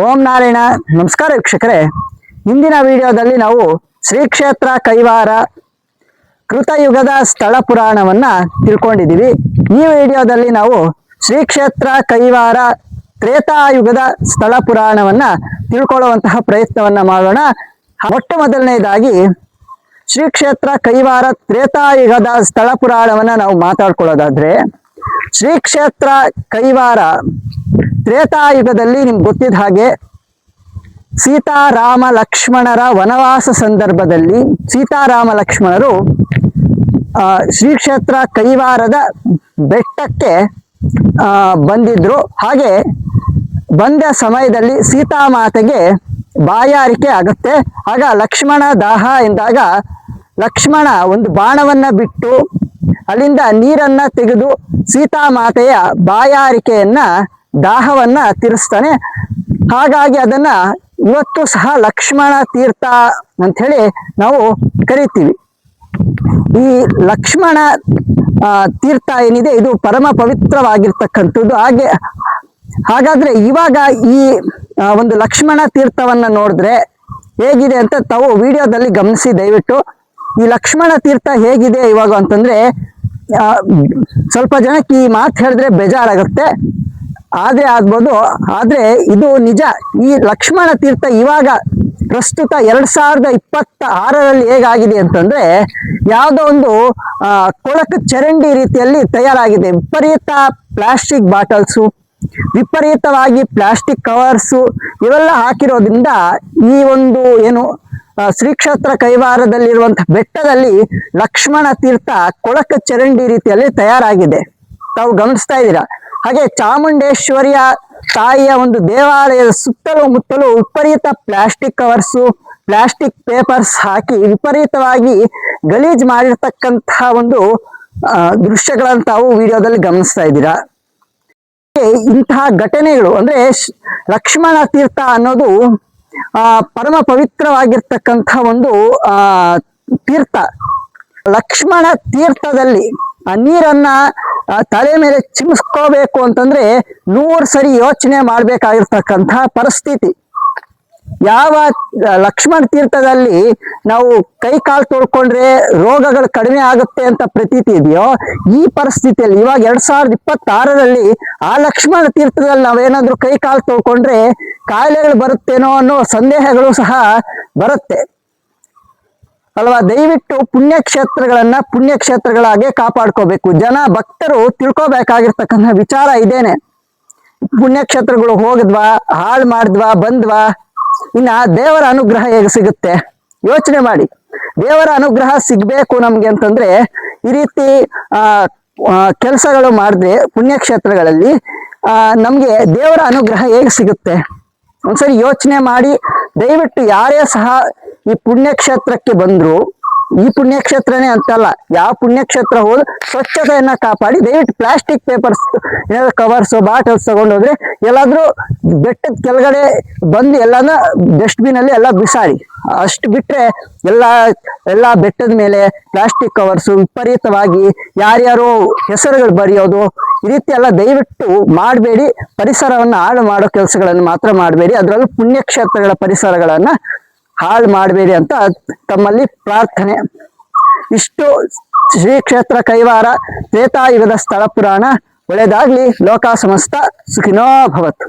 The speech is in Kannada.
ಓಂ ನಾರಾಯಣ. ನಮಸ್ಕಾರ ವೀಕ್ಷಕರೇ, ಇಂದಿನ ವಿಡಿಯೋದಲ್ಲಿ ನಾವು ಶ್ರೀ ಕ್ಷೇತ್ರ ಕೈವಾರ ಕೃತಯುಗದ ಸ್ಥಳ ಪುರಾಣವನ್ನ ತಿಳ್ಕೊಂಡಿದ್ದೀವಿ. ಈ ವಿಡಿಯೋದಲ್ಲಿ ನಾವು ಶ್ರೀ ಕ್ಷೇತ್ರ ಕೈವಾರ ತ್ರೇತಾಯುಗದ ಸ್ಥಳ ಪುರಾಣವನ್ನ ತಿಳ್ಕೊಳ್ಳುವಂತಹ ಪ್ರಯತ್ನವನ್ನ ಮಾಡೋಣ. ಮೊಟ್ಟ ಮೊದಲನೇದಾಗಿ ಶ್ರೀ ಕ್ಷೇತ್ರ ಕೈವಾರ ತ್ರೇತಾಯುಗದ ಸ್ಥಳ ಪುರಾಣವನ್ನ ನಾವು ಮಾತಾಡ್ಕೊಳ್ಳೋದಾದ್ರೆ, ಶ್ರೀ ಕ್ಷೇತ್ರ ಕೈವಾರ ತ್ರೇತಾಯುಗದಲ್ಲಿ ನಿಮ್ಗೆ ಗೊತ್ತಿದ್ದ ಹಾಗೆ ಸೀತಾರಾಮ ಲಕ್ಷ್ಮಣರ ವನವಾಸ ಸಂದರ್ಭದಲ್ಲಿ ಸೀತಾರಾಮ ಲಕ್ಷ್ಮಣರು ಶ್ರೀ ಕ್ಷೇತ್ರ ಕೈವಾರದ ಬೆಟ್ಟಕ್ಕೆ ಬಂದಿದ್ರು. ಹಾಗೆ ಬಂದ ಸಮಯದಲ್ಲಿ ಸೀತಾಮಾತೆಗೆ ಬಾಯಾರಿಕೆ ಆಗುತ್ತೆ. ಆಗ ಲಕ್ಷ್ಮಣ ದಾಹ ಎಂದಾಗ ಲಕ್ಷ್ಮಣ ಒಂದು ಬಾಣವನ್ನ ಬಿಟ್ಟು ಅಲ್ಲಿಂದ ನೀರನ್ನ ತೆಗೆದು ಸೀತಾಮಾತೆಯ ಬಾಯಾರಿಕೆಯನ್ನ ದಾಹವನ್ನ ತೀರಿಸ್ತಾನೆ. ಹಾಗಾಗಿ ಅದನ್ನ ಇವತ್ತು ಸಹ ಲಕ್ಷ್ಮಣ ತೀರ್ಥ ಅಂತ ಹೇಳಿ ನಾವು ಕರಿತೀವಿ. ಈ ಲಕ್ಷ್ಮಣ ತೀರ್ಥ ಏನಿದೆ ಇದು ಪರಮ ಪವಿತ್ರವಾಗಿರ್ತಕ್ಕಂಥದ್ದು. ಹಾಗಾದ್ರೆ ಇವಾಗ ಈ ಒಂದು ಲಕ್ಷ್ಮಣ ತೀರ್ಥವನ್ನ ನೋಡಿದ್ರೆ ಹೇಗಿದೆ ಅಂತ ತಾವು ವಿಡಿಯೋದಲ್ಲಿ ಗಮನಿಸಿ ದಯವಿಟ್ಟು. ಈ ಲಕ್ಷ್ಮಣ ತೀರ್ಥ ಹೇಗಿದೆ ಇವಾಗ ಅಂತಂದ್ರೆ, ಸ್ವಲ್ಪ ಜನಕ್ಕೆ ಈ ಮಾತು ಹೇಳಿದ್ರೆ ಬೇಜಾರಾಗುತ್ತೆ, ಆಗ್ಬೋದು. ಆದ್ರೆ ಇದು ನಿಜ. ಈ ಲಕ್ಷ್ಮಣ ತೀರ್ಥ ಇವಾಗ ಪ್ರಸ್ತುತ 2026ರಲ್ಲಿ ಹೇಗಾಗಿದೆ ಅಂತಂದ್ರೆ, ಯಾವುದೋ ಒಂದು ಕೊಳಕು ಚರಂಡಿ ರೀತಿಯಲ್ಲಿ ತಯಾರಾಗಿದೆ. ವಿಪರೀತ ಪ್ಲಾಸ್ಟಿಕ್ ಬಾಟಲ್ಸು, ವಿಪರೀತವಾಗಿ ಪ್ಲಾಸ್ಟಿಕ್ ಕವರ್ಸು ಇವೆಲ್ಲ ಹಾಕಿರೋದ್ರಿಂದ ಈ ಒಂದು ಏನು ಶ್ರೀ ಕ್ಷೇತ್ರ ಕೈವಾರದಲ್ಲಿರುವಂತಹ ಬೆಟ್ಟದಲ್ಲಿ ಲಕ್ಷ್ಮಣ ತೀರ್ಥ ಕೊಳಕು ಚರಂಡಿ ರೀತಿಯಲ್ಲಿ ತಯಾರಾಗಿದೆ. ತಾವು ಗಮನಿಸ್ತಾ ಇದ್ದೀರಾ. ಹಾಗೆ ಚಾಮುಂಡೇಶ್ವರಿಯ ತಾಯಿಯ ಒಂದು ದೇವಾಲಯದ ಸುತ್ತಲೂ ಮುತ್ತಲೂ ವಿಪರೀತ ಪ್ಲಾಸ್ಟಿಕ್ ಕವರ್ಸು, ಪ್ಲಾಸ್ಟಿಕ್ ಪೇಪರ್ಸ್ ಹಾಕಿ ವಿಪರೀತವಾಗಿ ಗಲೀಜ್ ಮಾಡಿರ್ತಕ್ಕಂತಹ ಒಂದು ದೃಶ್ಯಗಳನ್ನು ತಾವು ವಿಡಿಯೋದಲ್ಲಿ ಗಮನಿಸ್ತಾ ಇದ್ದೀರಾ. ಇಂತಹ ಘಟನೆಗಳು ಅಂದ್ರೆ ಲಕ್ಷ್ಮಣ ತೀರ್ಥ ಅನ್ನೋದು ಪರಮ ಪವಿತ್ರವಾಗಿರ್ತಕ್ಕಂಥ ಒಂದು ತೀರ್ಥ. ಲಕ್ಷ್ಮಣ ತೀರ್ಥದಲ್ಲಿ ಆ ನೀರನ್ನ ತಲೆ ಮೇಲೆ ಚಿಮ್ಸ್ಕೋಬೇಕು ಅಂತಂದ್ರೆ 100 ಸರಿ ಯೋಚನೆ ಮಾಡ್ಬೇಕಾಗಿರ್ತಕ್ಕಂತಹ ಪರಿಸ್ಥಿತಿ. ಯಾವ ಲಕ್ಷ್ಮಣ ತೀರ್ಥದಲ್ಲಿ ನಾವು ಕೈ ಕಾಲು ತೊಳ್ಕೊಂಡ್ರೆ ರೋಗಗಳು ಕಡಿಮೆ ಆಗುತ್ತೆ ಅಂತ ಪ್ರತೀತಿ ಇದೆಯೋ, ಈ ಪರಿಸ್ಥಿತಿಯಲ್ಲಿ ಇವಾಗ 2026ರಲ್ಲಿ ಆ ಲಕ್ಷ್ಮಣ ತೀರ್ಥದಲ್ಲಿ ನಾವೇನಾದ್ರೂ ಕೈ ಕಾಲು ತೊಳ್ಕೊಂಡ್ರೆ ಕಾಯಿಲೆಗಳು ಬರುತ್ತೇನೋ ಅನ್ನೋ ಸಂದೇಹಗಳು ಸಹ ಬರುತ್ತೆ ಅಲ್ವಾ. ದಯವಿಟ್ಟು ಪುಣ್ಯಕ್ಷೇತ್ರಗಳಾಗೆ ಕಾಪಾಡ್ಕೋಬೇಕು. ಭಕ್ತರು ತಿಳ್ಕೊಬೇಕಾಗಿರ್ತಕ್ಕಂಥ ವಿಚಾರ ಇದೇನೆ. ಪುಣ್ಯಕ್ಷೇತ್ರಗಳು ಹೋಗಿದ್ವಾ, ಹಾಳು ಮಾಡಿದ್ವಾ, ಬಂದ್ವಾ, ಇನ್ನ ದೇವರ ಅನುಗ್ರಹ ಹೇಗೆ ಸಿಗುತ್ತೆ ಯೋಚನೆ ಮಾಡಿ. ದೇವರ ಅನುಗ್ರಹ ಸಿಗ್ಬೇಕು ನಮ್ಗೆ ಅಂತಂದ್ರೆ ಈ ರೀತಿ ಕೆಲಸಗಳು ಮಾಡಿದ್ರೆ ಪುಣ್ಯಕ್ಷೇತ್ರಗಳಲ್ಲಿ ನಮ್ಗೆ ದೇವರ ಅನುಗ್ರಹ ಹೇಗೆ ಸಿಗುತ್ತೆ ಒಂದ್ಸರಿ ಯೋಚನೆ ಮಾಡಿ. ದಯವಿಟ್ಟು ಯಾರೇ ಸಹ ಈ ಪುಣ್ಯಕ್ಷೇತ್ರಕ್ಕೆ ಬಂದ್ರು, ಈ ಪುಣ್ಯಕ್ಷೇತ್ರನೇ ಅಂತಲ್ಲ, ಯಾವ ಪುಣ್ಯಕ್ಷೇತ್ರ ಹೋದ್ ಸ್ವಚ್ಛತೆಯನ್ನ ಕಾಪಾಡಿ. ದಯವಿಟ್ಟು ಪ್ಲಾಸ್ಟಿಕ್ ಪೇಪರ್ಸ್ ಏನಾದ್ರು ಕವರ್ಸ್ ಬಾಟಲ್ಸ್ ತಗೊಂಡೋದ್ರೆ ಎಲ್ಲಾದ್ರೂ ಬೆಟ್ಟದ ಕೆಳಗಡೆ ಬಂದು ಎಲ್ಲಾನ ಡಸ್ಟ್ಬಿನ್ ಅಲ್ಲಿ ಎಲ್ಲ ಬಿಸಾಡಿ. ಅಷ್ಟು ಬಿಟ್ರೆ ಎಲ್ಲಾ ಬೆಟ್ಟದ ಮೇಲೆ ಪ್ಲಾಸ್ಟಿಕ್ ಕವರ್ಸು ವಿಪರೀತವಾಗಿ ಯಾರ್ಯಾರೋ ಹೆಸರುಗಳು ಬರೆಯೋದು ಈ ರೀತಿ ಎಲ್ಲ ದಯವಿಟ್ಟು ಮಾಡಬೇಡಿ. ಪರಿಸರವನ್ನ ಹಾಳು ಮಾಡೋ ಕೆಲಸಗಳನ್ನು ಮಾತ್ರ ಮಾಡಬೇಡಿ. ಅದರಲ್ಲೂ ಪುಣ್ಯಕ್ಷೇತ್ರಗಳ ಪರಿಸರಗಳನ್ನ ಹಾಳು ಮಾಡಬೇಡಿ ಅಂತ ತಮ್ಮಲ್ಲಿ ಪ್ರಾರ್ಥನೆ. ಇಷ್ಟು ಶ್ರೀ ಕ್ಷೇತ್ರ ಕೈವಾರ ತ್ರೇತಾಯುಗದ ಸ್ಥಳ ಪುರಾಣ. ಒಳ್ಳೆಯದಾಗ್ಲಿ. ಲೋಕ ಸಮಸ್ತ ಸುಖಿನೋ ಭವತು.